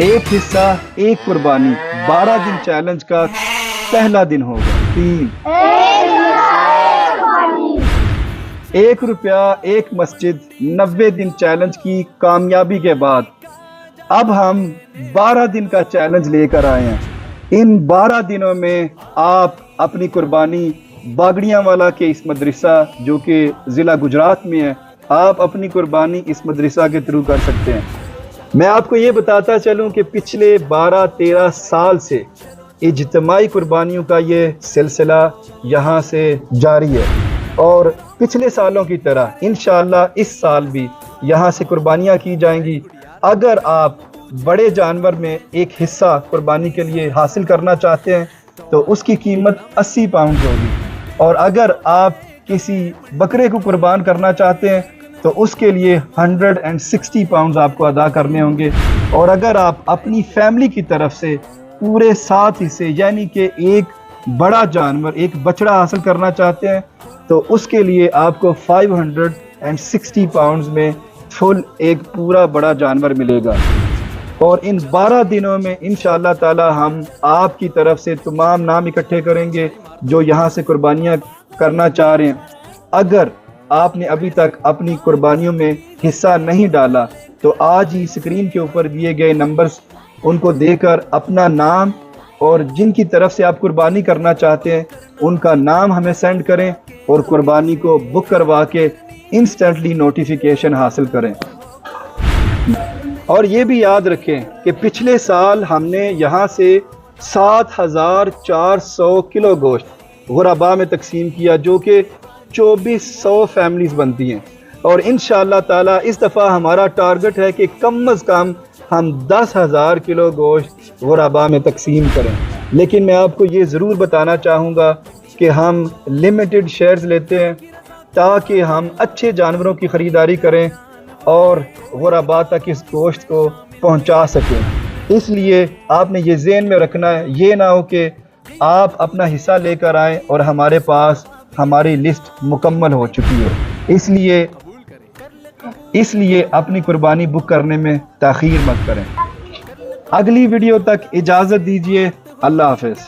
ایک حصہ ایک قربانی 12 دن چیلنج کا پہلا دن ہوگا۔ 3 1 روپیہ ایک مسجد 90 دن چیلنج کی کامیابی کے بعد اب ہم 12 دن کا چیلنج لے کر آئے ہیں۔ ان 12 دنوں میں آپ اپنی قربانی باگڑیاں والا کے اس مدرسہ جو کہ ضلع گجرات میں ہے، آپ اپنی قربانی اس مدرسہ کے تھرو کر سکتے ہیں۔ میں آپ کو یہ بتاتا چلوں کہ پچھلے 12-13 سال سے اجتماعی قربانیوں کا یہ سلسلہ یہاں سے جاری ہے، اور پچھلے سالوں کی طرح انشاءاللہ اس سال بھی یہاں سے قربانیاں کی جائیں گی۔ اگر آپ بڑے جانور میں ایک حصہ قربانی کے لیے حاصل کرنا چاہتے ہیں تو اس کی قیمت 80 پاؤنڈ ہوگی، اور اگر آپ کسی بکرے کو قربان کرنا چاہتے ہیں تو اس کے لیے 160 پاؤنڈز آپ کو ادا کرنے ہوں گے، اور اگر آپ اپنی فیملی کی طرف سے پورے 7 حصے یعنی کہ ایک بڑا جانور ایک بچڑا حاصل کرنا چاہتے ہیں تو اس کے لیے آپ کو 560 پاؤنڈز میں فل ایک پورا بڑا جانور ملے گا۔ اور ان 12 دنوں میں انشاءاللہ تعالی ہم آپ کی طرف سے تمام نام اکٹھے کریں گے جو یہاں سے قربانیاں کرنا چاہ رہے ہیں۔ اگر آپ نے ابھی تک اپنی قربانیوں میں حصہ نہیں ڈالا تو آج ہی اسکرین کے اوپر دیے گئے نمبرز ان کو دے کر اپنا نام اور جن کی طرف سے آپ قربانی کرنا چاہتے ہیں ان کا نام ہمیں سینڈ کریں، اور قربانی کو بک کروا کے انسٹنٹلی نوٹیفیکیشن حاصل کریں۔ اور یہ بھی یاد رکھیں کہ پچھلے سال ہم نے یہاں سے 7400 کلو گوشت غرباء میں تقسیم کیا جو کہ 2400 فیملیز بنتی ہیں، اور انشاءاللہ تعالی اس دفعہ ہمارا ٹارگٹ ہے کہ کم از کم ہم 10,000 کلو گوشت غرباء میں تقسیم کریں۔ لیکن میں آپ کو یہ ضرور بتانا چاہوں گا کہ ہم لمیٹڈ شیئرز لیتے ہیں تاکہ ہم اچھے جانوروں کی خریداری کریں اور غرباء تک اس گوشت کو پہنچا سکیں۔ اس لیے آپ نے یہ ذہن میں رکھنا ہے، یہ نہ ہو کہ آپ اپنا حصہ لے کر آئیں اور ہمارے پاس ہماری لسٹ مکمل ہو چکی ہے۔ اس لیے اپنی قربانی بک کرنے میں تاخیر مت کریں۔ اگلی ویڈیو تک اجازت دیجیے، اللہ حافظ۔